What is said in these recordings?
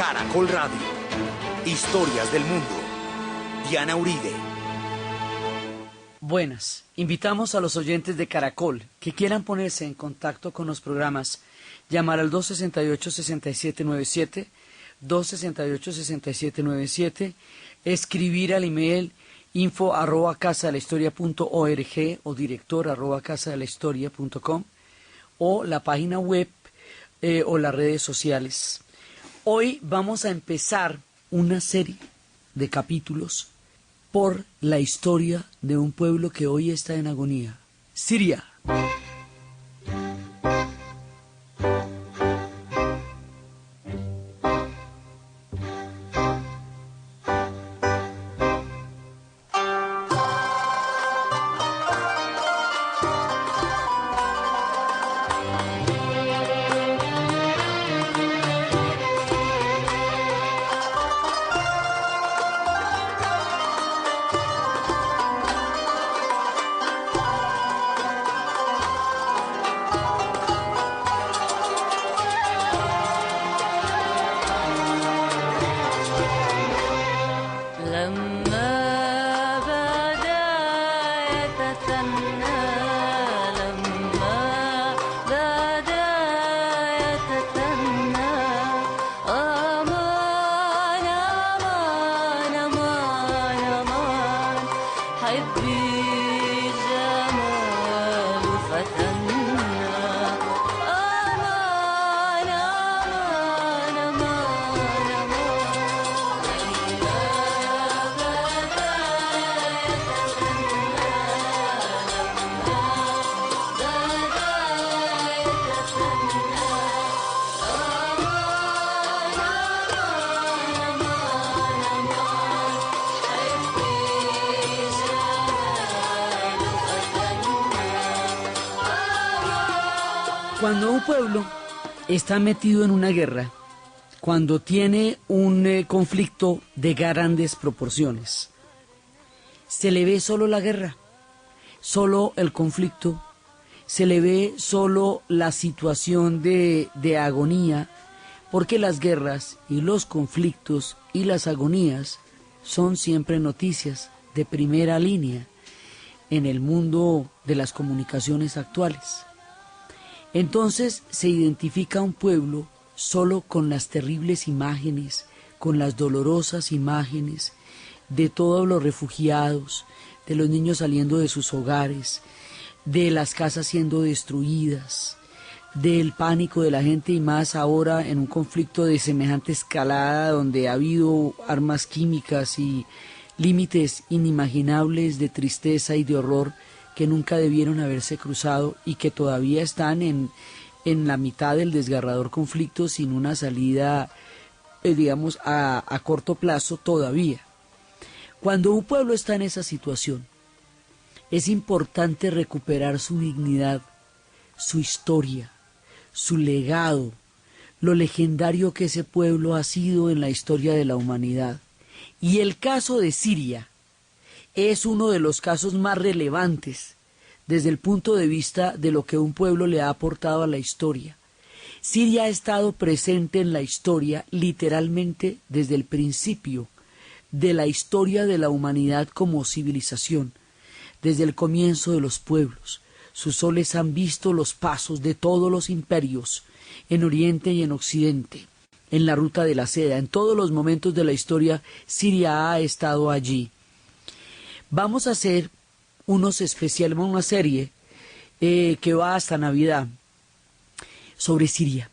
Caracol Radio. Historias del mundo. Diana Uribe. Buenas. Invitamos a los oyentes de Caracol que quieran ponerse en contacto con los programas, llamar al 268-6797, 268-6797, escribir al email info@casadelahistoria.org o director@casadelahistoria.com o la página web o las redes sociales. Hoy vamos a empezar una serie de capítulos por la historia de un pueblo que hoy está en agonía, Siria. Cuando un pueblo está metido en una guerra, cuando tiene un conflicto de grandes proporciones, se le ve solo la guerra, solo el conflicto, se le ve solo la situación de agonía, porque las guerras y los conflictos y las agonías son siempre noticias de primera línea en el mundo de las comunicaciones actuales. Entonces se identifica un pueblo solo con las terribles imágenes, con las dolorosas imágenes de todos los refugiados, de los niños saliendo de sus hogares, de las casas siendo destruidas, del pánico de la gente y más ahora en un conflicto de semejante escalada donde ha habido armas químicas y límites inimaginables de tristeza y de horror que nunca debieron haberse cruzado y que todavía están en la mitad del desgarrador conflicto sin una salida, digamos, a corto plazo todavía. Cuando un pueblo está en esa situación, es importante recuperar su dignidad, su historia, su legado, lo legendario que ese pueblo ha sido en la historia de la humanidad. Y el caso de Siria es uno de los casos más relevantes desde el punto de vista de lo que un pueblo le ha aportado a la historia. Siria ha estado presente en la historia literalmente desde el principio de la historia de la humanidad como civilización, desde el comienzo de los pueblos. Sus soles han visto los pasos de todos los imperios, en Oriente y en Occidente, en la ruta de la seda, en todos los momentos de la historia, Siria ha estado allí. Vamos a hacer una serie que va hasta Navidad sobre Siria,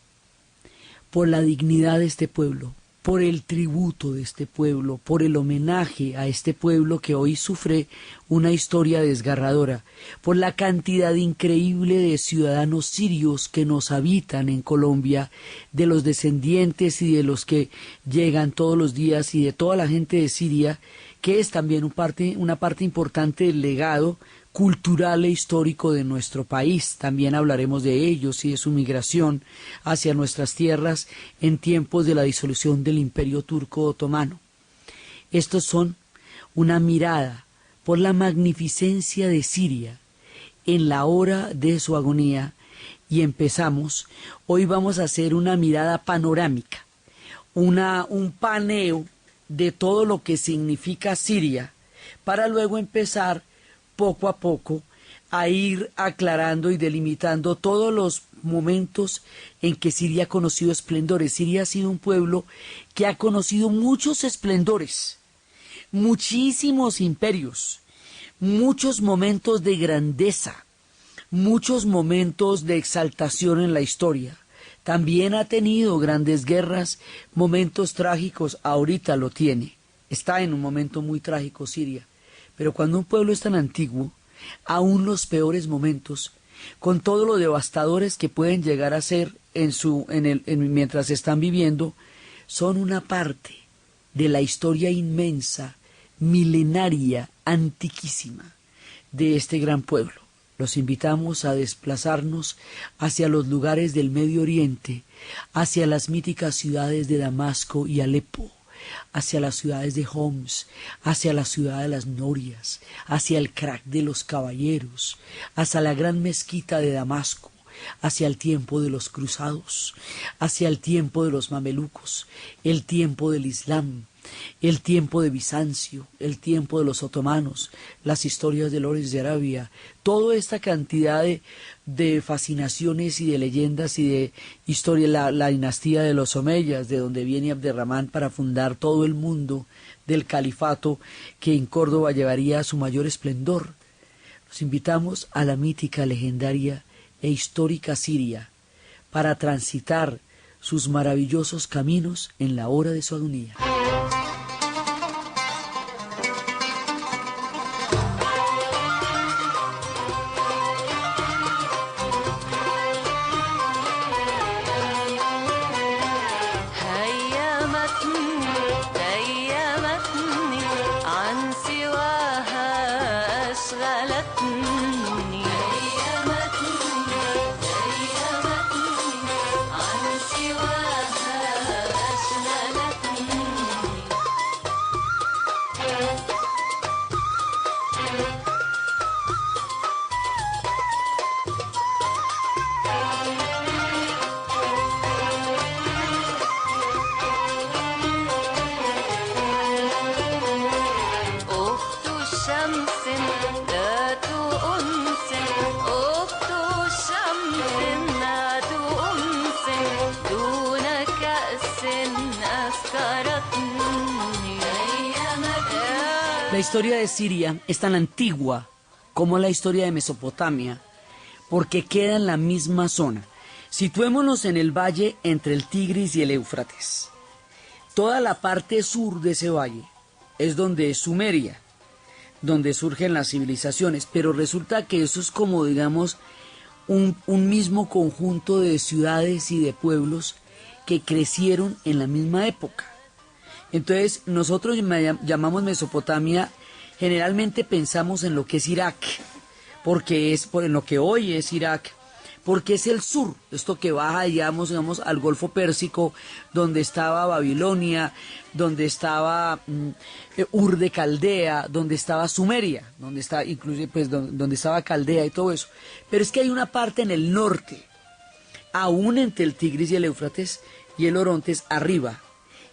por la dignidad de este pueblo, por el tributo de este pueblo, por el homenaje a este pueblo que hoy sufre una historia desgarradora, por la cantidad increíble de ciudadanos sirios que nos habitan en Colombia, de los descendientes y de los que llegan todos los días y de toda la gente de Siria, que es también una parte importante del legado cultural e histórico de nuestro país. También hablaremos de ellos y de su migración hacia nuestras tierras en tiempos de la disolución del Imperio Turco Otomano. Estos son una mirada por la magnificencia de Siria en la hora de su agonía y empezamos. Hoy vamos a hacer una mirada panorámica, un paneo de todo lo que significa Siria, para luego empezar poco a poco a ir aclarando y delimitando todos los momentos en que Siria ha conocido esplendores. Siria ha sido un pueblo que ha conocido muchos esplendores, muchísimos imperios, muchos momentos de grandeza, muchos momentos de exaltación en la historia. También ha tenido grandes guerras, momentos trágicos, ahorita lo tiene. Está en un momento muy trágico Siria. Pero cuando un pueblo es tan antiguo, aún los peores momentos, con todo lo devastadores que pueden llegar a ser mientras están viviendo, son una parte de la historia inmensa, milenaria, antiquísima de este gran pueblo. Los invitamos a desplazarnos hacia los lugares del Medio Oriente, hacia las míticas ciudades de Damasco y Alepo, hacia las ciudades de Homs, hacia la ciudad de las Norias, hacia el Crac de los Caballeros, hacia la gran mezquita de Damasco, hacia el tiempo de los cruzados, hacia el tiempo de los mamelucos, el tiempo del Islam, el tiempo de Bizancio, el tiempo de los otomanos, las historias de Lores de Arabia, toda esta cantidad de fascinaciones y de leyendas y de historia, la dinastía de los Omeyas, de donde viene Abderramán para fundar todo el mundo del califato que en Córdoba llevaría a su mayor esplendor. Los invitamos a la mítica, legendaria e histórica Siria para transitar sus maravillosos caminos en la hora de su agonía. La historia de Siria es tan antigua como la historia de Mesopotamia, porque queda en la misma zona. Situémonos en el valle entre el Tigris y el Éufrates. Toda la parte sur de ese valle es donde es Sumeria, donde surgen las civilizaciones, pero resulta que eso es como, digamos, un mismo conjunto de ciudades y de pueblos que crecieron en la misma época. Entonces, nosotros llamamos Mesopotamia, generalmente pensamos en lo que es Irak, porque es en lo que hoy es Irak, porque es el sur, esto que baja, digamos, al Golfo Pérsico, donde estaba Babilonia, donde estaba Ur de Caldea, donde estaba Sumeria, donde está incluso pues donde estaba Caldea y todo eso. Pero es que hay una parte en el norte, aún entre el Tigris y el Éufrates y el Orontes, arriba.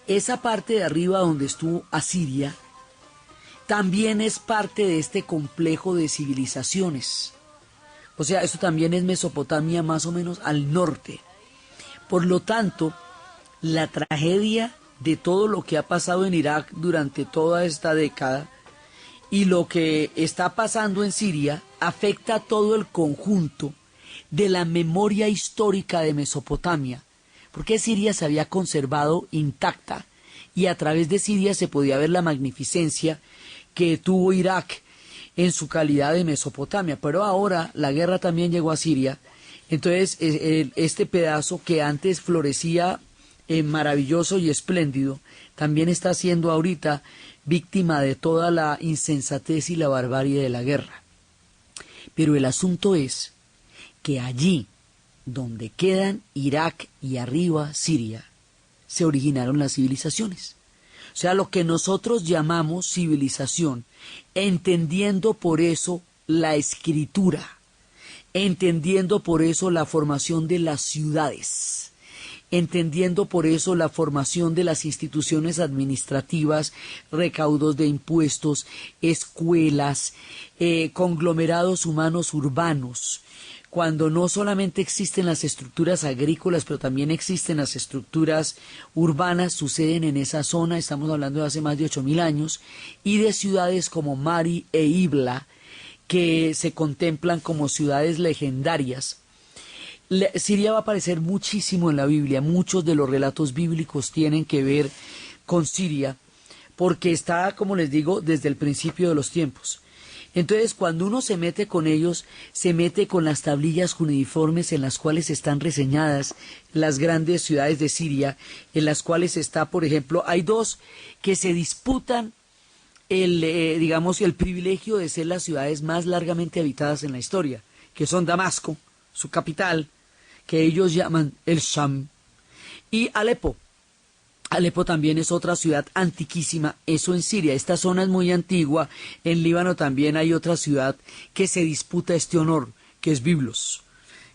Esa parte de arriba donde estuvo Asiria también es parte de este complejo de civilizaciones. O sea, esto también es Mesopotamia más o menos al norte. Por lo tanto, la tragedia de todo lo que ha pasado en Irak durante toda esta década y lo que está pasando en Siria afecta a todo el conjunto de la memoria histórica de Mesopotamia, porque Siria se había conservado intacta y a través de Siria se podía ver la magnificencia que tuvo Irak en su calidad de Mesopotamia, pero ahora la guerra también llegó a Siria, entonces este pedazo que antes florecía maravilloso y espléndido, también está siendo ahorita víctima de toda la insensatez y la barbarie de la guerra. Pero el asunto es que allí, donde quedan Irak y arriba Siria, se originaron las civilizaciones. O sea, lo que nosotros llamamos civilización, entendiendo por eso la escritura, entendiendo por eso la formación de las ciudades, entendiendo por eso la formación de las instituciones administrativas, recaudos de impuestos, escuelas, conglomerados humanos urbanos, cuando no solamente existen las estructuras agrícolas, pero también existen las estructuras urbanas, suceden en esa zona, estamos hablando de hace más de 8.000 años, y de ciudades como Mari e Ibla, que se contemplan como ciudades legendarias. Siria va a aparecer muchísimo en la Biblia, muchos de los relatos bíblicos tienen que ver con Siria, porque está, como les digo, desde el principio de los tiempos. Entonces, cuando uno se mete con ellos, se mete con las tablillas cuneiformes en las cuales están reseñadas las grandes ciudades de Siria, en las cuales está, por ejemplo, hay dos que se disputan el privilegio de ser las ciudades más largamente habitadas en la historia, que son Damasco, su capital, que ellos llaman el Sham, y Alepo. Alepo también es otra ciudad antiquísima, eso en Siria. Esta zona es muy antigua. En Líbano también hay otra ciudad que se disputa este honor, que es Biblos,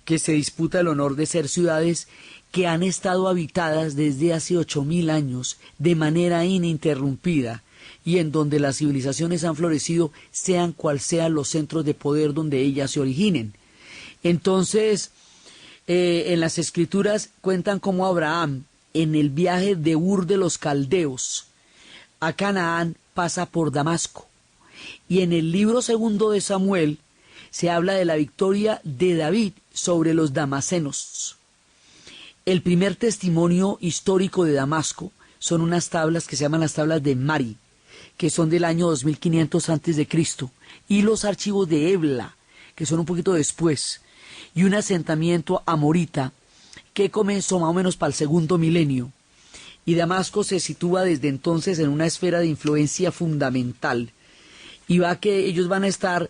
que se disputa el honor de ser ciudades que han estado habitadas desde hace 8.000 años de manera ininterrumpida y en donde las civilizaciones han florecido, sean cual sean los centros de poder donde ellas se originen. Entonces, en las escrituras cuentan cómo Abraham, en el viaje de Ur de los Caldeos a Canaán, pasa por Damasco. Y en el libro segundo de Samuel se habla de la victoria de David sobre los damasenos. El primer testimonio histórico de Damasco son unas tablas que se llaman las tablas de Mari, que son del año 2500 a.C., y los archivos de Ebla, que son un poquito después, y un asentamiento amorita que comenzó más o menos para el segundo milenio, y Damasco se sitúa desde entonces en una esfera de influencia fundamental, y va que ellos van a estar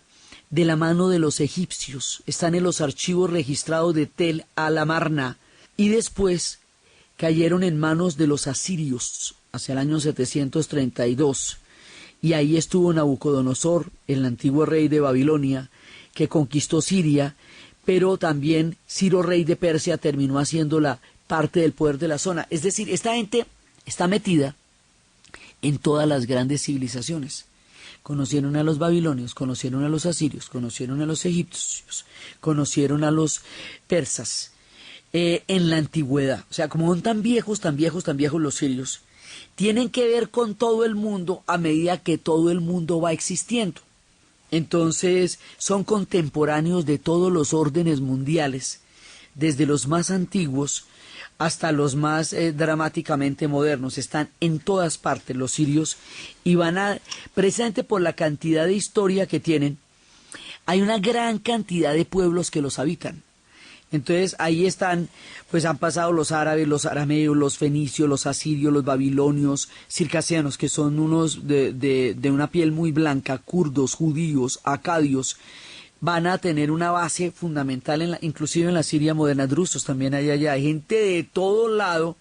de la mano de los egipcios, están en los archivos registrados de Tel al-Amarna, y después cayeron en manos de los asirios hacia el año 732, y ahí estuvo Nabucodonosor, el antiguo rey de Babilonia, que conquistó Siria, pero también Ciro, rey de Persia, terminó haciéndola parte del poder de la zona. Es decir, esta gente está metida en todas las grandes civilizaciones. Conocieron a los babilonios, conocieron a los asirios, conocieron a los egipcios, conocieron a los persas en la antigüedad. O sea, como son tan viejos los sirios, tienen que ver con todo el mundo a medida que todo el mundo va existiendo. Entonces son contemporáneos de todos los órdenes mundiales, desde los más antiguos hasta los más dramáticamente modernos. Están en todas partes los sirios y precisamente por la cantidad de historia que tienen, hay una gran cantidad de pueblos que los habitan. Entonces ahí están, pues han pasado los árabes, los arameos, los fenicios, los asirios, los babilonios, circasianos, que son unos de una piel muy blanca, kurdos, judíos, acadios, van a tener una base fundamental, inclusive en la Siria moderna, drusos también hay allá, hay gente de todo lado,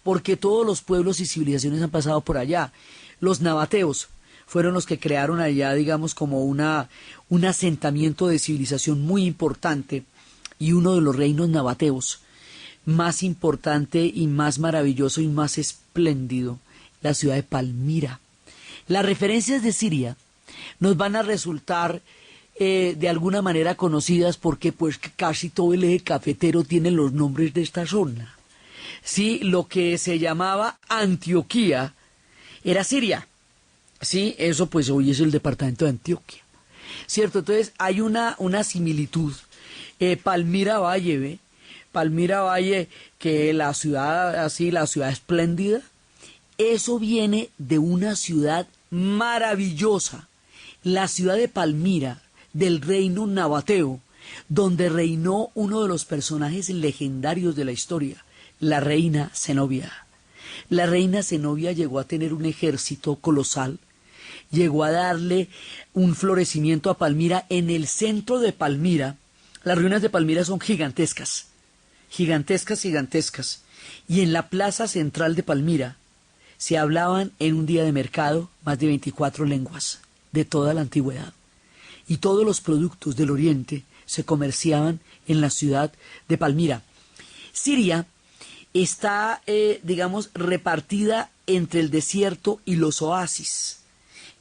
porque todos los pueblos y civilizaciones han pasado por allá. Los nabateos fueron los que crearon allá, digamos, como un asentamiento de civilización muy importante, y uno de los reinos nabateos más importante y más maravilloso y más espléndido, la ciudad de Palmira. Las referencias de Siria nos van a resultar de alguna manera conocidas porque pues casi todo el eje cafetero tiene los nombres de esta zona. Sí, lo que se llamaba Antioquía era Siria. Sí, eso pues hoy es el departamento de Antioquia. ¿Cierto? Entonces hay una similitud. Palmira Valle, que la ciudad así, la ciudad espléndida, eso viene de una ciudad maravillosa, la ciudad de Palmira, del reino nabateo, donde reinó uno de los personajes legendarios de la historia, la reina Zenobia. La reina Zenobia llegó a tener un ejército colosal, llegó a darle un florecimiento a Palmira. En el centro de Palmira, las ruinas de Palmira son gigantescas, gigantescas, y en la plaza central de Palmira se hablaban en un día de mercado más de 24 lenguas de toda la antigüedad, y todos los productos del oriente se comerciaban en la ciudad de Palmira. Siria está, digamos, repartida entre el desierto y los oasis.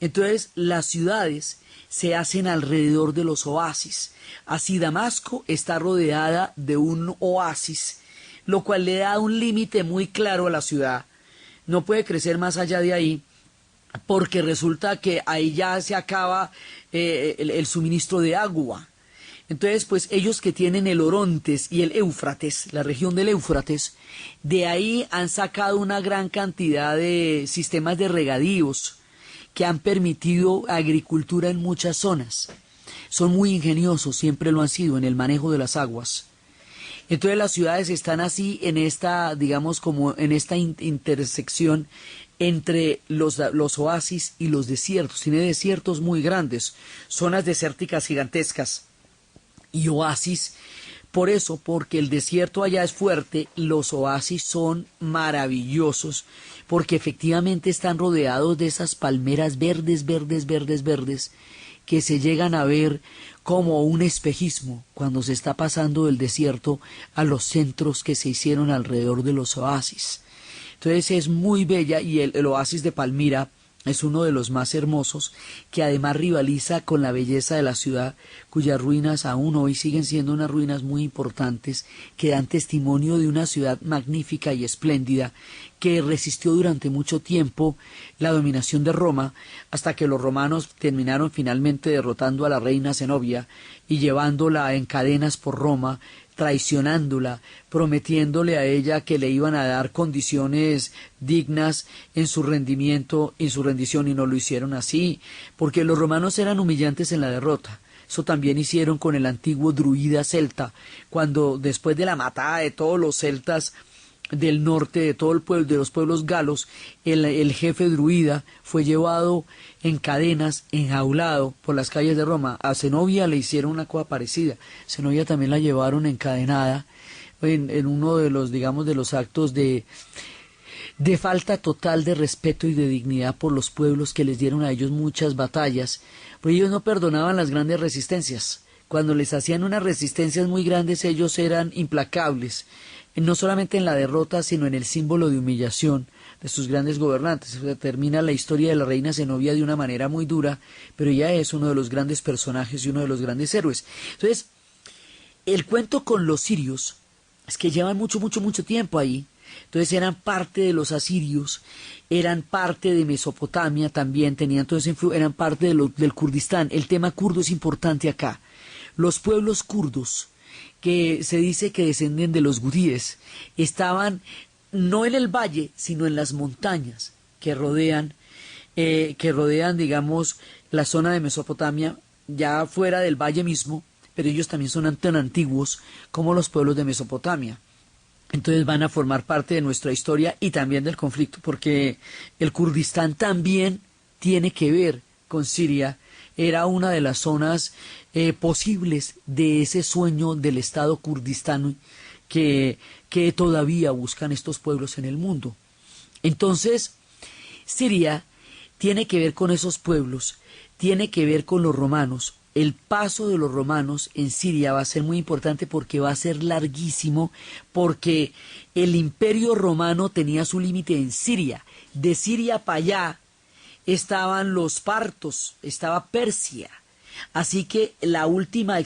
Entonces, las ciudades se hacen alrededor de los oasis. Así Damasco está rodeada de un oasis, lo cual le da un límite muy claro a la ciudad. No puede crecer más allá de ahí, porque resulta que ahí ya se acaba el suministro de agua. Entonces, pues ellos que tienen el Orontes y el Éufrates, la región del Éufrates, de ahí han sacado una gran cantidad de sistemas de regadíos que han permitido agricultura en muchas zonas. Son muy ingeniosos, siempre lo han sido, en el manejo de las aguas. Entonces las ciudades están así en esta, digamos, como en esta intersección entre los oasis y los desiertos. Tiene desiertos muy grandes, zonas desérticas gigantescas y oasis. Por eso, porque el desierto allá es fuerte, los oasis son maravillosos, porque efectivamente están rodeados de esas palmeras verdes, verdes, verdes, verdes, que se llegan a ver como un espejismo cuando se está pasando del desierto a los centros que se hicieron alrededor de los oasis. Entonces es muy bella, y el oasis de Palmira es uno de los más hermosos, que además rivaliza con la belleza de la ciudad, cuyas ruinas aún hoy siguen siendo unas ruinas muy importantes, que dan testimonio de una ciudad magnífica y espléndida, que resistió durante mucho tiempo la dominación de Roma, hasta que los romanos terminaron finalmente derrotando a la reina Zenobia y llevándola en cadenas por Roma, traicionándola, prometiéndole a ella que le iban a dar condiciones dignas en su rendimiento, en su rendición, y no lo hicieron así, porque los romanos eran humillantes en la derrota. Eso también hicieron con el antiguo druida celta, cuando después de la matada de todos los celtas del norte, de todo el pueblo, de los pueblos galos, el jefe druida fue llevado en cadenas, enjaulado por las calles de Roma. A Zenobia le hicieron una cosa parecida. Zenobia también la llevaron encadenada en uno de los, digamos, de los actos de falta total de respeto y de dignidad por los pueblos que les dieron a ellos muchas batallas, pues ellos no perdonaban las grandes resistencias. Cuando les hacían unas resistencias muy grandes, ellos eran implacables, no solamente en la derrota, sino en el símbolo de humillación de sus grandes gobernantes. Termina la historia de la reina Zenobia de una manera muy dura, pero ella es uno de los grandes personajes y uno de los grandes héroes. Entonces, el cuento con los sirios es que llevan mucho, mucho, mucho tiempo ahí. Entonces eran parte de los asirios, eran parte de Mesopotamia también, tenían entonces eran parte del Kurdistán. El tema kurdo es importante acá. Los pueblos kurdos, que se dice que descenden de los gudíes, estaban no en el valle, sino en las montañas que rodean, digamos, la zona de Mesopotamia, ya fuera del valle mismo, pero ellos también son tan antiguos como los pueblos de Mesopotamia. Entonces van a formar parte de nuestra historia y también del conflicto, porque el Kurdistán también tiene que ver con Siria. Era una de las zonas posibles de ese sueño del Estado kurdistano que todavía buscan estos pueblos en el mundo. Entonces, Siria tiene que ver con esos pueblos, tiene que ver con los romanos. El paso de los romanos en Siria va a ser muy importante porque va a ser larguísimo, porque el imperio romano tenía su límite en Siria. De Siria para allá estaban los partos, estaba Persia. Así que la última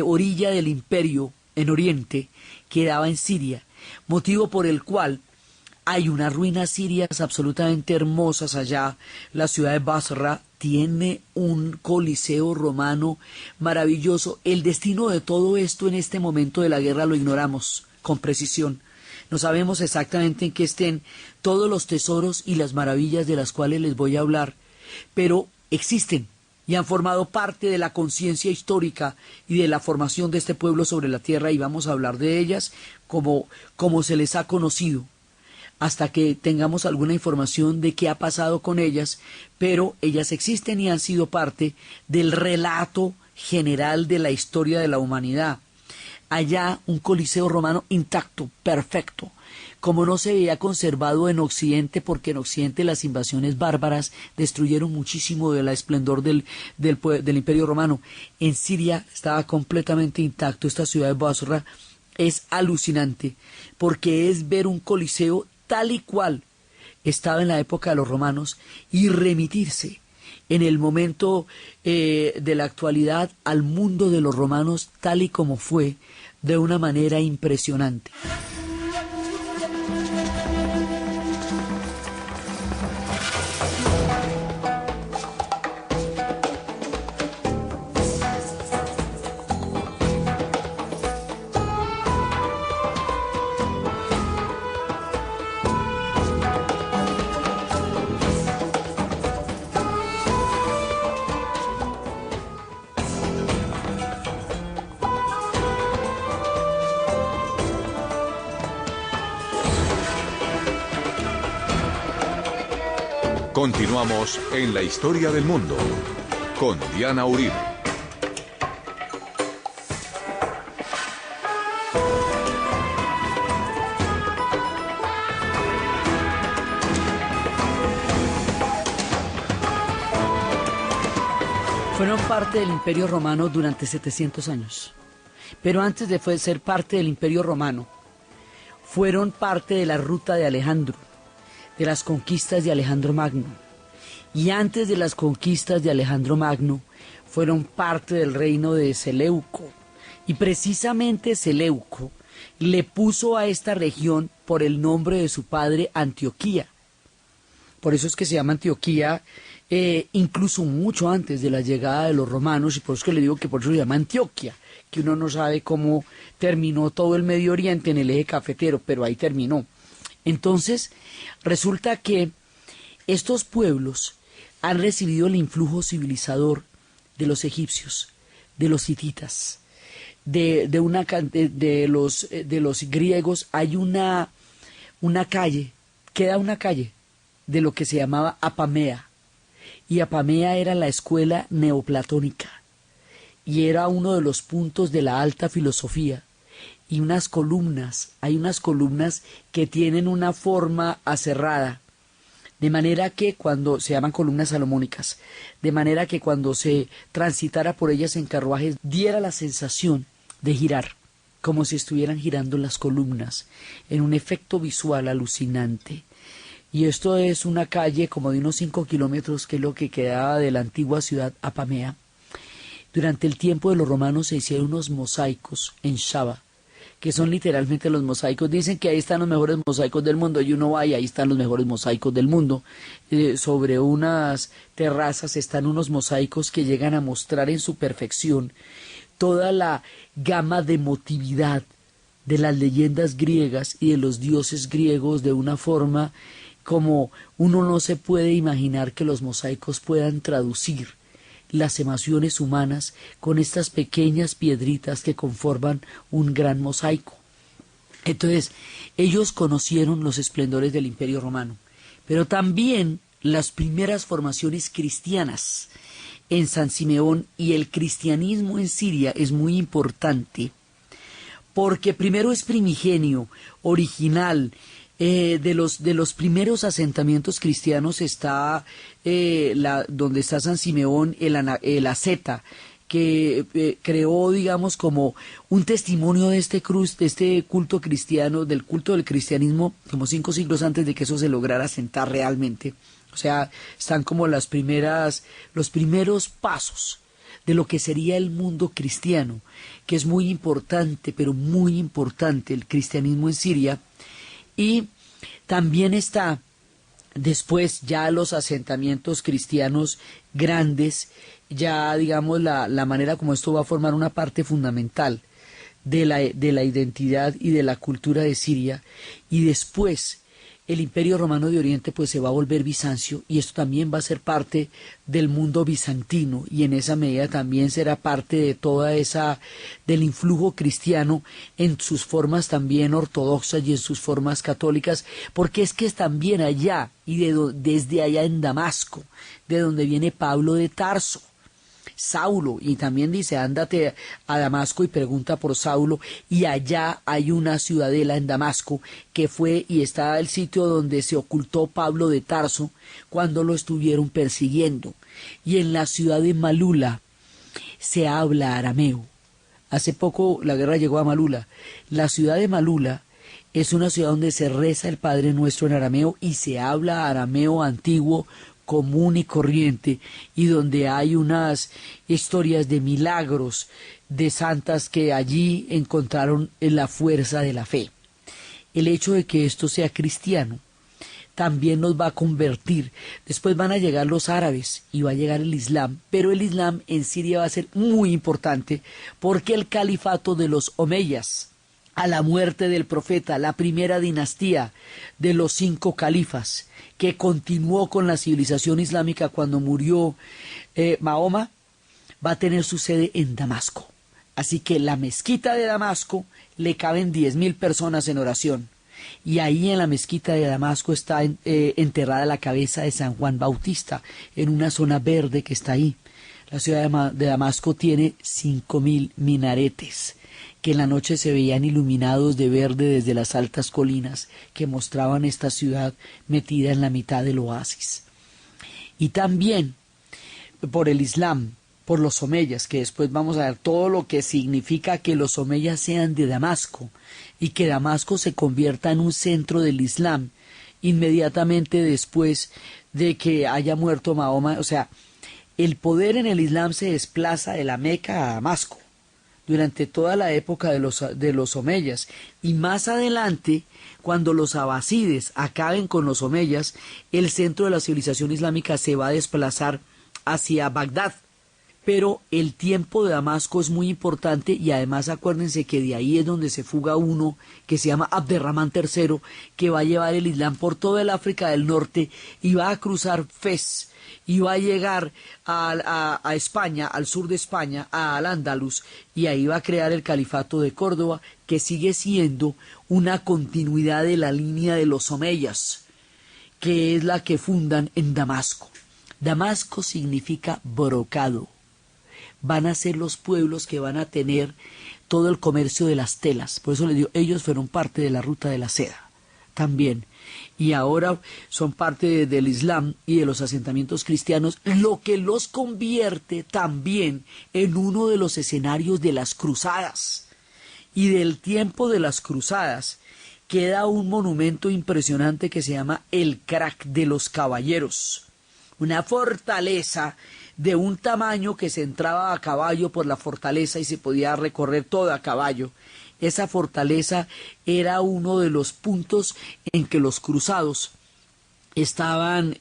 orilla del imperio en Oriente quedaba en Siria, motivo por el cual hay unas ruinas sirias absolutamente hermosas allá. La ciudad de Basra tiene un coliseo romano maravilloso. El destino de todo esto en este momento de la guerra lo ignoramos con precisión. No sabemos exactamente en qué estén todos los tesoros y las maravillas de las cuales les voy a hablar, pero existen y han formado parte de la conciencia histórica y de la formación de este pueblo sobre la tierra, y vamos a hablar de ellas como se les ha conocido, hasta que tengamos alguna información de qué ha pasado con ellas, pero ellas existen y han sido parte del relato general de la historia de la humanidad. Allá un coliseo romano intacto, perfecto, como no se había conservado en Occidente, porque en Occidente las invasiones bárbaras destruyeron muchísimo del esplendor del Imperio Romano. En Siria estaba completamente intacto. Esta ciudad de Basra es alucinante porque es ver un coliseo tal y cual estaba en la época de los romanos y remitirse en el momento de la actualidad al mundo de los romanos tal y como fue, de una manera impresionante. Continuamos en la historia del mundo con Diana Uribe. Fueron parte del Imperio Romano durante 700 años. Pero antes de ser parte del Imperio Romano, fueron parte de la ruta de Alejandro, de las conquistas de Alejandro Magno. Y antes de las conquistas de Alejandro Magno, fueron parte del reino de Seleuco. Y precisamente Seleuco le puso a esta región por el nombre de su padre, Antioquía. Por eso es que se llama Antioquía, incluso mucho antes de la llegada de los romanos, y por eso es que le digo que por eso se llama Antioquia, que uno no sabe cómo terminó todo el Medio Oriente en el eje cafetero, pero ahí terminó. Entonces, resulta que estos pueblos han recibido el influjo civilizador de los egipcios, de los hititas, de los griegos. Hay una calle, queda una calle de lo que se llamaba Apamea, y Apamea era la escuela neoplatónica, y era uno de los puntos de la alta filosofía. Y hay unas columnas que tienen una forma aserrada, de manera que cuando se llaman columnas salomónicas, de manera que cuando se transitara por ellas en carruajes diera la sensación de girar, como si estuvieran girando las columnas, en un efecto visual alucinante. Y esto es una calle como de unos 5 kilómetros, que es lo que quedaba de la antigua ciudad Apamea. Durante el tiempo de los romanos se hicieron unos mosaicos en Shaba, que son literalmente los mosaicos. Dicen que ahí están los mejores mosaicos del mundo, y uno va y ahí están los mejores mosaicos del mundo. Sobre unas terrazas están unos mosaicos que llegan a mostrar en su perfección toda la gama de emotividad de las leyendas griegas y de los dioses griegos, de una forma como uno no se puede imaginar que los mosaicos puedan traducir las emociones humanas con estas pequeñas piedritas que conforman un gran mosaico. Entonces, ellos conocieron los esplendores del Imperio Romano, pero también las primeras formaciones cristianas en San Simeón, y el cristianismo en Siria es muy importante, porque primero es primigenio, original. De los primeros asentamientos cristianos está donde está San Simeón, el asceta, que creó, digamos, como un testimonio de este culto cristiano, del culto del cristianismo, como 5 siglos antes de que eso se lograra asentar realmente. O sea, están como los primeros pasos de lo que sería el mundo cristiano, que es muy importante, pero muy importante, el cristianismo en Siria. Y también está después ya los asentamientos cristianos grandes, ya digamos la manera como esto va a formar una parte fundamental de la identidad y de la cultura de Siria. Y después el Imperio Romano de Oriente pues se va a volver Bizancio, y esto también va a ser parte del mundo bizantino, y en esa medida también será parte de del influjo cristiano en sus formas también ortodoxas y en sus formas católicas, porque es que es también allá y desde allá en Damasco, de donde viene Pablo de Tarso, Saulo, y también dice: ándate a Damasco y pregunta por Saulo, y allá hay una ciudadela en Damasco que fue y está el sitio donde se ocultó Pablo de Tarso cuando lo estuvieron persiguiendo. Y en la ciudad de Malula se habla arameo. Hace poco la guerra llegó a Malula. La ciudad de Malula es una ciudad donde se reza el Padre Nuestro en arameo y se habla arameo antiguo, común y corriente, y donde hay unas historias de milagros de santas que allí encontraron la fuerza de la fe. El hecho de que esto sea cristiano también nos va a convertir. Después van a llegar los árabes y va a llegar el Islam, pero el Islam en Siria va a ser muy importante porque el califato de los omeyas, a la muerte del profeta, la primera dinastía de los 5 califas, que continuó con la civilización islámica cuando murió Mahoma, va a tener su sede en Damasco. Así que la mezquita de Damasco le caben 10.000 personas en oración. Y ahí en la mezquita de Damasco está enterrada la cabeza de San Juan Bautista, en una zona verde que está ahí. La ciudad de Damasco tiene 5.000 minaretes, que en la noche se veían iluminados de verde desde las altas colinas que mostraban esta ciudad metida en la mitad del oasis. Y también por el Islam, por los omeyas, que después vamos a ver todo lo que significa que los omeyas sean de Damasco y que Damasco se convierta en un centro del Islam inmediatamente después de que haya muerto Mahoma. O sea, el poder en el Islam se desplaza de la Meca a Damasco durante toda la época de los omeyas, y más adelante, cuando los abasides acaben con los omeyas, el centro de la civilización islámica se va a desplazar hacia Bagdad. Pero el tiempo de Damasco es muy importante, y además acuérdense que de ahí es donde se fuga uno que se llama Abderramán III, que va a llevar el Islam por toda el África del Norte y va a cruzar Fez y va a llegar a España, al sur de España, a Al-Ándalus, y ahí va a crear el califato de Córdoba, que sigue siendo una continuidad de la línea de los omeyas, que es la que fundan en Damasco. Damasco significa brocado. Van a ser los pueblos que van a tener todo el comercio de las telas. Por eso les digo, ellos fueron parte de la ruta de la seda también. Y ahora son parte del Islam y de los asentamientos cristianos, lo que los convierte también en uno de los escenarios de las cruzadas. Y del tiempo de las cruzadas queda un monumento impresionante que se llama el Crac de los Caballeros. Una fortaleza de un tamaño que se entraba a caballo por la fortaleza y se podía recorrer todo a caballo. Esa fortaleza era uno de los puntos en que los cruzados estaban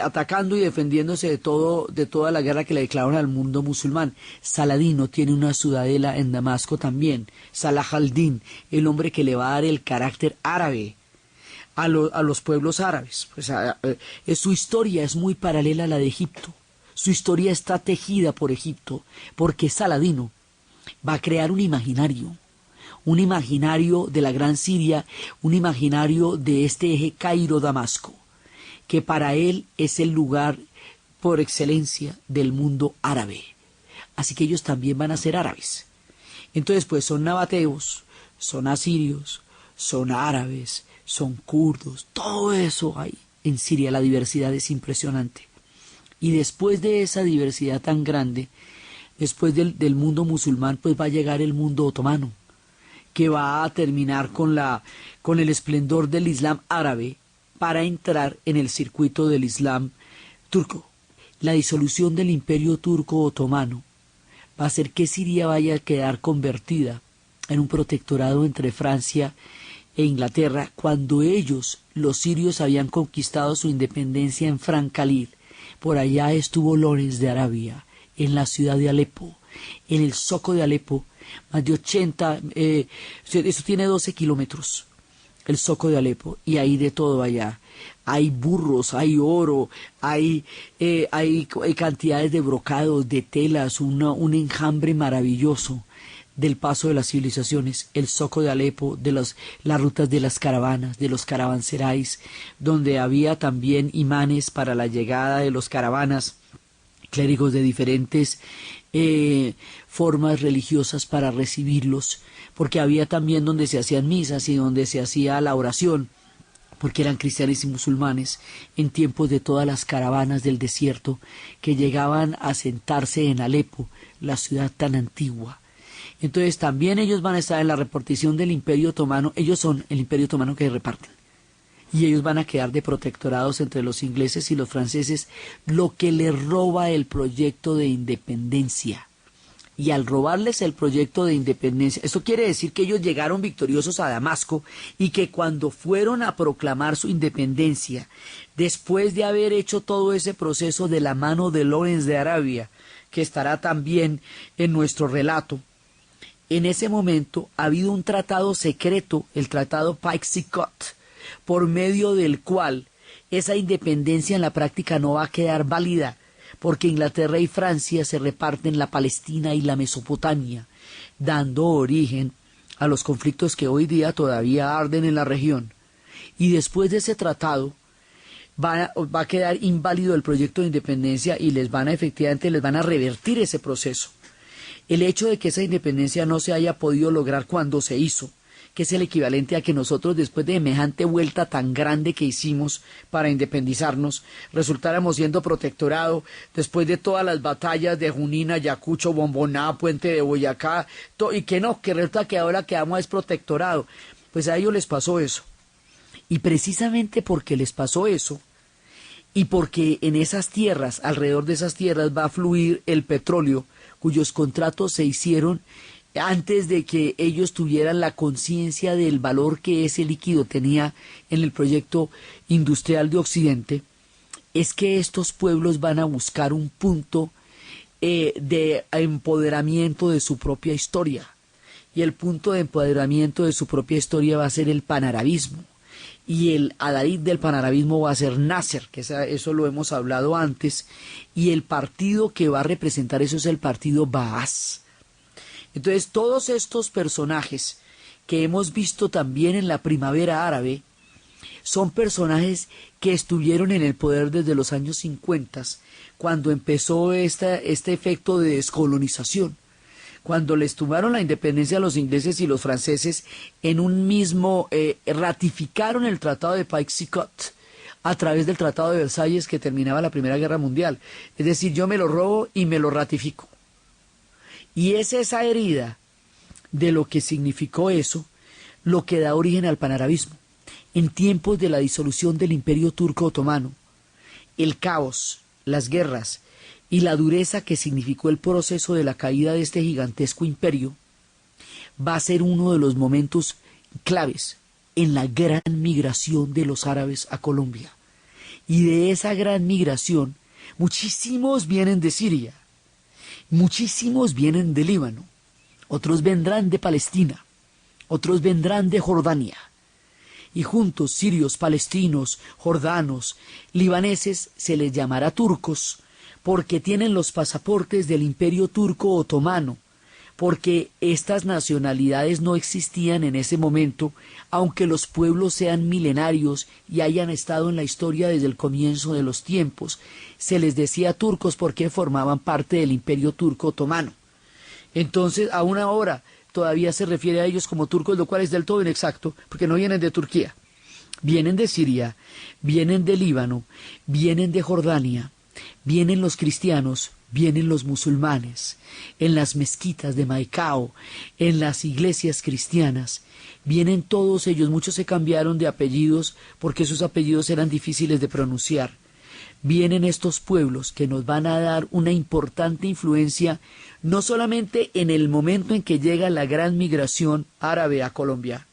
atacando y defendiéndose de toda la guerra que le declararon al mundo musulmán. Saladino tiene una ciudadela en Damasco también. Salah al-Din, el hombre que le va a dar el carácter árabe a los pueblos árabes. Pues su historia es muy paralela a la de Egipto. Su historia está tejida por Egipto, porque Saladino va a crear un imaginario de la Gran Siria, un imaginario de este eje Cairo-Damasco, que para él es el lugar por excelencia del mundo árabe. Así que ellos también van a ser árabes. Entonces, pues son nabateos, son asirios, son árabes, son kurdos, todo eso hay en Siria. La diversidad es impresionante. Y después de esa diversidad tan grande, después del mundo musulmán, pues va a llegar el mundo otomano, que va a terminar con el esplendor del Islam árabe para entrar en el circuito del Islam turco. La disolución del imperio turco otomano va a hacer que Siria vaya a quedar convertida en un protectorado entre Francia e Inglaterra, cuando ellos, los sirios, habían conquistado su independencia en Francalid. Por allá estuvo Lorenz de Arabia, en la ciudad de Alepo, en el zoco de Alepo, más de 80, eso tiene 12 kilómetros, el zoco de Alepo, y hay de todo allá. Hay burros, hay oro, hay cantidades de brocados, de telas, un enjambre maravilloso del paso de las civilizaciones, el zoco de Alepo, de las rutas de las caravanas, de los caravanserais, donde había también imanes para la llegada de los caravanas, clérigos de diferentes formas religiosas para recibirlos, porque había también donde se hacían misas y donde se hacía la oración porque eran cristianos y musulmanes, en tiempos de todas las caravanas del desierto que llegaban a sentarse en Alepo, la ciudad tan antigua. Entonces también ellos van a estar en la repartición del Imperio Otomano, ellos son el Imperio Otomano que reparten, y ellos van a quedar de protectorados entre los ingleses y los franceses, lo que les roba el proyecto de independencia. Y al robarles el proyecto de independencia, esto quiere decir que ellos llegaron victoriosos a Damasco y que cuando fueron a proclamar su independencia, después de haber hecho todo ese proceso de la mano de Lawrence de Arabia, que estará también en nuestro relato, en ese momento ha habido un tratado secreto, el tratado Paix-Sicot, por medio del cual esa independencia en la práctica no va a quedar válida, porque Inglaterra y Francia se reparten la Palestina y la Mesopotamia, dando origen a los conflictos que hoy día todavía arden en la región. Y después de ese tratado va a quedar inválido el proyecto de independencia y efectivamente les van a revertir ese proceso. El hecho de que esa independencia no se haya podido lograr cuando se hizo, que es el equivalente a que nosotros, después de semejante vuelta tan grande que hicimos para independizarnos, resultáramos siendo protectorado después de todas las batallas de Junín, Ayacucho, Bomboná, Puente de Boyacá, y que no, que resulta que ahora quedamos es protectorado. Pues a ellos les pasó eso. Y precisamente porque les pasó eso, y porque en esas tierras, alrededor de esas tierras, va a fluir el petróleo, cuyos contratos se hicieron antes de que ellos tuvieran la conciencia del valor que ese líquido tenía en el proyecto industrial de Occidente, es que estos pueblos van a buscar un punto de empoderamiento de su propia historia. Y el punto de empoderamiento de su propia historia va a ser el panarabismo. Y el adalid del panarabismo va a ser Nasser, que eso lo hemos hablado antes, y el partido que va a representar eso es el partido Baas. Entonces todos estos personajes que hemos visto también en la primavera árabe son personajes que estuvieron en el poder desde los años 50, cuando empezó este efecto de descolonización, cuando les tomaron la independencia a los ingleses y los franceses en un mismo, ratificaron el tratado de Paix-Sicot a través del tratado de Versalles que terminaba la Primera Guerra Mundial. Es decir, yo me lo robo y me lo ratifico. Y es esa herida de lo que significó eso lo que da origen al panarabismo. En tiempos de la disolución del Imperio Turco Otomano, el caos, las guerras y la dureza que significó el proceso de la caída de este gigantesco imperio va a ser uno de los momentos claves en la gran migración de los árabes a Colombia. Y de esa gran migración, muchísimos vienen de Siria. Muchísimos vienen de Líbano, otros vendrán de Palestina, otros vendrán de Jordania. Y juntos, sirios, palestinos, jordanos, libaneses, se les llamará turcos, porque tienen los pasaportes del Imperio Turco Otomano, porque estas nacionalidades no existían en ese momento, aunque los pueblos sean milenarios y hayan estado en la historia desde el comienzo de los tiempos. Se les decía turcos porque formaban parte del Imperio Turco Otomano. Entonces, aún ahora, todavía se refiere a ellos como turcos, lo cual es del todo inexacto, porque no vienen de Turquía. Vienen de Siria, vienen de Líbano, vienen de Jordania, vienen los cristianos, vienen los musulmanes, en las mezquitas de Maicao, en las iglesias cristianas, vienen todos ellos. Muchos se cambiaron de apellidos porque sus apellidos eran difíciles de pronunciar. Vienen estos pueblos que nos van a dar una importante influencia, no solamente en el momento en que llega la gran migración árabe a Colombia,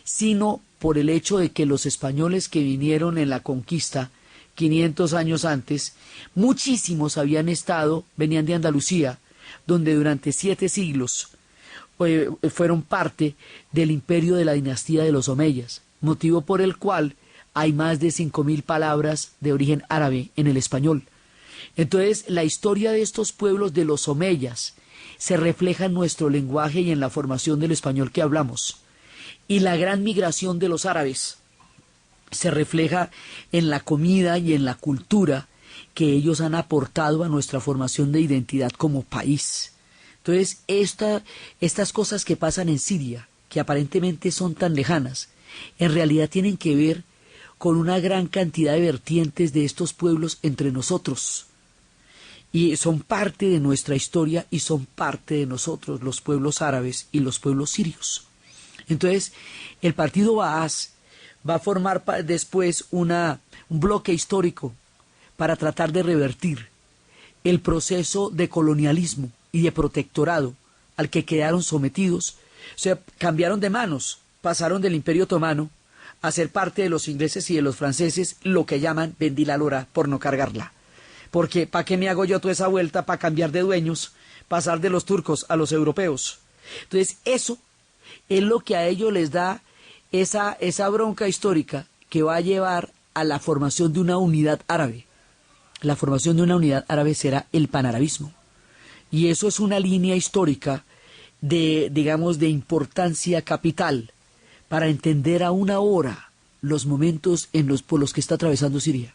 sino por el hecho de que los españoles que vinieron en la conquista 500 años antes, muchísimos venían de Andalucía, donde durante 7 siglos fueron parte del imperio de la dinastía de los Omeyas, motivo por el cual hay más de 5.000 palabras de origen árabe en el español. Entonces, la historia de estos pueblos de los Omeyas se refleja en nuestro lenguaje y en la formación del español que hablamos. Y la gran migración de los árabes se refleja en la comida y en la cultura que ellos han aportado a nuestra formación de identidad como país. Entonces, estas cosas que pasan en Siria, que aparentemente son tan lejanas, en realidad tienen que ver con una gran cantidad de vertientes de estos pueblos entre nosotros. Y son parte de nuestra historia y son parte de nosotros, los pueblos árabes y los pueblos sirios. Entonces, el partido Baas va a formar después un bloque histórico para tratar de revertir el proceso de colonialismo y de protectorado al que quedaron sometidos. O sea, cambiaron de manos, pasaron del Imperio Otomano a ser parte de los ingleses y de los franceses, lo que llaman vendí la lora por no cargarla. Porque ¿para qué me hago yo toda esa vuelta para cambiar de dueños, pasar de los turcos a los europeos? Entonces eso es lo que a ellos les da esa bronca histórica que va a llevar a la formación de una unidad árabe. La formación de una unidad árabe será el panarabismo. Y eso es una línea histórica de, digamos, de importancia capital para entender aún ahora los momentos por los que está atravesando Siria.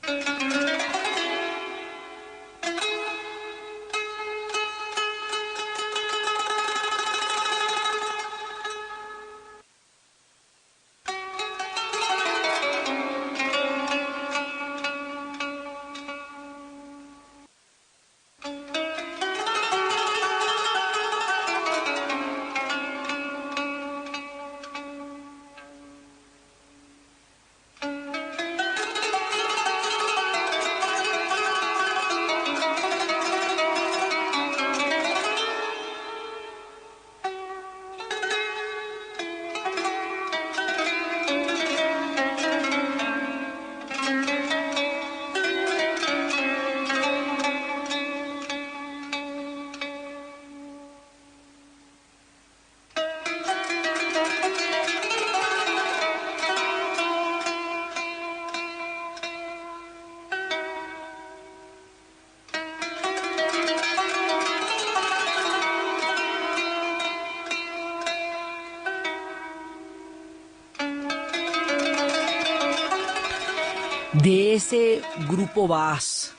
De ese grupo Baas,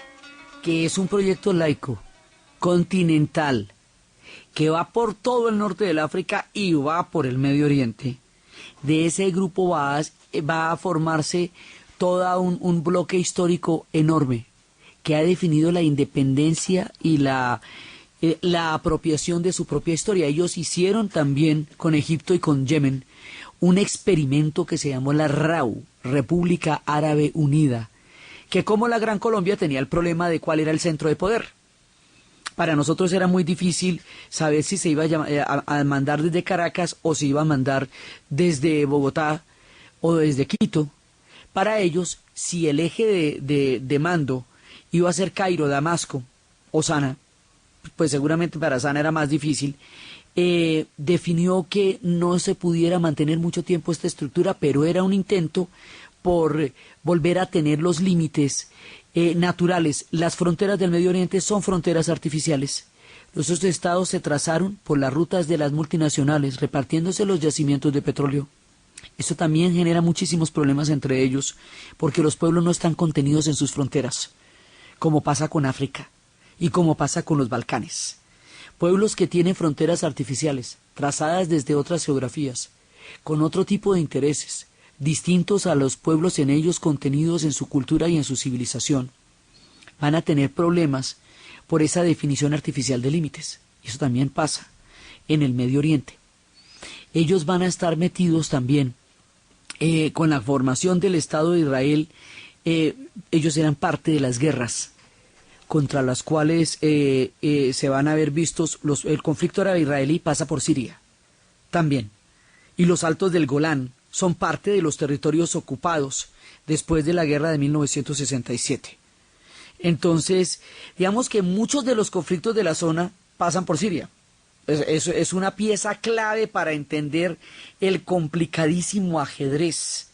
que es un proyecto laico, continental, que va por todo el norte del África y va por el Medio Oriente, de ese grupo Baas va a formarse todo un bloque histórico enorme que ha definido la independencia y la apropiación de su propia historia. Ellos hicieron también con Egipto y con Yemen un experimento que se llamó la RAU, República Árabe Unida, que como la Gran Colombia tenía el problema de cuál era el centro de poder. Para nosotros era muy difícil saber si se iba a mandar desde Caracas o se iba a mandar desde Bogotá o desde Quito. Para ellos, si el eje de mando iba a ser Cairo, Damasco o Sana, pues seguramente para Sana era más difícil, definió que no se pudiera mantener mucho tiempo esta estructura, pero era un intento por volver a tener los límites naturales. Las fronteras del Medio Oriente son fronteras artificiales. Los estados se trazaron por las rutas de las multinacionales, repartiéndose los yacimientos de petróleo. Eso también genera muchísimos problemas entre ellos, porque los pueblos no están contenidos en sus fronteras, como pasa con África y como pasa con los Balcanes. Pueblos que tienen fronteras artificiales, trazadas desde otras geografías, con otro tipo de intereses, distintos a los pueblos en ellos contenidos en su cultura y en su civilización, van a tener problemas por esa definición artificial de límites. Eso también pasa en el Medio Oriente. Ellos van a estar metidos también con la formación del Estado de Israel. Ellos eran parte de las guerras contra las cuales se van a ver vistos, el conflicto árabe-israelí pasa por Siria también, y los Altos del Golán son parte de los territorios ocupados después de la guerra de 1967. Entonces, digamos que muchos de los conflictos de la zona pasan por Siria. Es una pieza clave para entender el complicadísimo ajedrez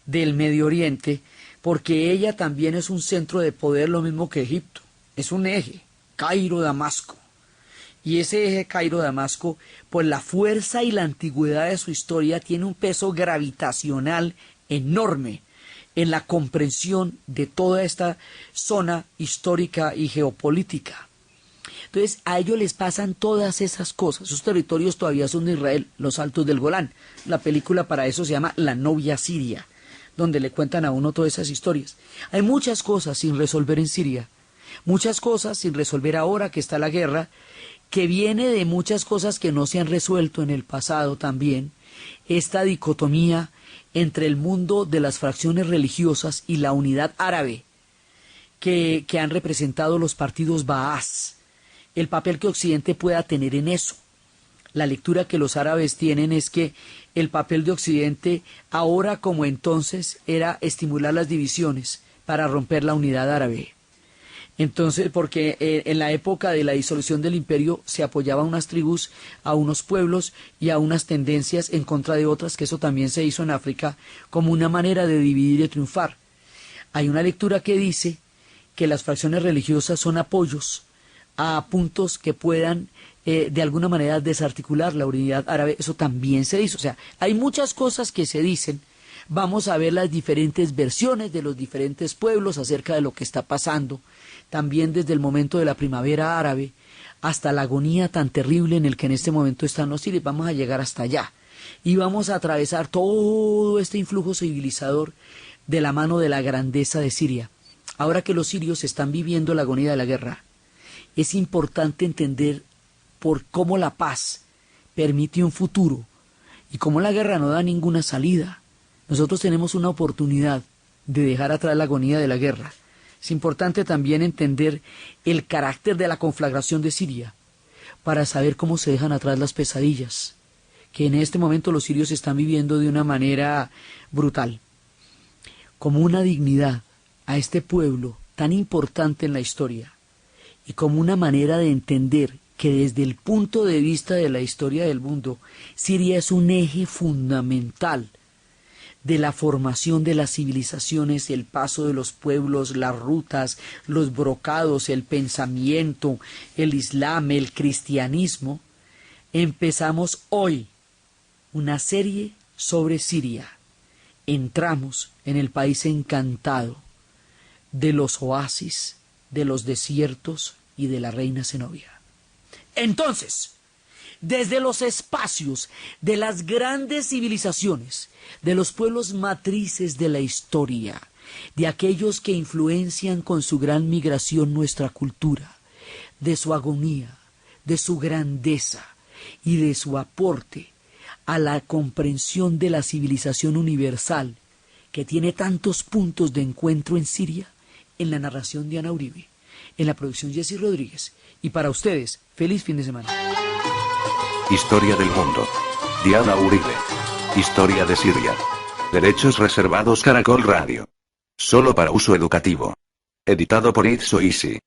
del Medio Oriente, porque ella también es un centro de poder, lo mismo que Egipto. Es un eje, Cairo-Damasco. Y ese eje Cairo-Damasco, por la fuerza y la antigüedad de su historia, tiene un peso gravitacional enorme en la comprensión de toda esta zona histórica y geopolítica. Entonces, a ellos les pasan todas esas cosas. Sus territorios todavía son de Israel, los Altos del Golán. La película para eso se llama La novia siria, donde le cuentan a uno todas esas historias. Hay muchas cosas sin resolver en Siria, muchas cosas sin resolver ahora que está la guerra, que viene de muchas cosas que no se han resuelto en el pasado también, esta dicotomía entre el mundo de las fracciones religiosas y la unidad árabe que han representado los partidos Baas, el papel que Occidente pueda tener en eso. La lectura que los árabes tienen es que el papel de Occidente, ahora como entonces, era estimular las divisiones para romper la unidad árabe. Entonces, porque en la época de la disolución del imperio se apoyaba a unas tribus, a unos pueblos y a unas tendencias en contra de otras, que eso también se hizo en África como una manera de dividir y de triunfar. Hay una lectura que dice que las fracciones religiosas son apoyos a puntos que puedan de alguna manera desarticular la unidad árabe. Eso también se dice. O sea, hay muchas cosas que se dicen. Vamos a ver las diferentes versiones de los diferentes pueblos acerca de lo que está pasando, también desde el momento de la primavera árabe hasta la agonía tan terrible en el que en este momento están los sirios. Vamos a llegar hasta allá y vamos a atravesar todo este influjo civilizador de la mano de la grandeza de Siria. Ahora que los sirios están viviendo la agonía de la guerra, es importante entender por cómo la paz permite un futuro y cómo la guerra no da ninguna salida. Nosotros tenemos una oportunidad de dejar atrás la agonía de la guerra. Es importante también entender el carácter de la conflagración de Siria para saber cómo se dejan atrás las pesadillas que en este momento los sirios están viviendo de una manera brutal. Como una dignidad a este pueblo tan importante en la historia y como una manera de entender que desde el punto de vista de la historia del mundo, Siria es un eje fundamental de la formación de las civilizaciones, el paso de los pueblos, las rutas, los brocados, el pensamiento, el islam, el cristianismo. Empezamos hoy una serie sobre Siria. Entramos en el país encantado de los oasis, de los desiertos y de la reina Zenobia. Entonces, desde los espacios de las grandes civilizaciones, de los pueblos matrices de la historia, de aquellos que influencian con su gran migración nuestra cultura, de su agonía, de su grandeza y de su aporte a la comprensión de la civilización universal que tiene tantos puntos de encuentro en Siria, en la narración de Ana Uribe, en la producción Jessy Rodríguez, y para ustedes, feliz fin de semana. Historia del mundo. Diana Uribe. Historia de Siria. Derechos reservados Caracol Radio. Solo para uso educativo. Editado por It's So Easy.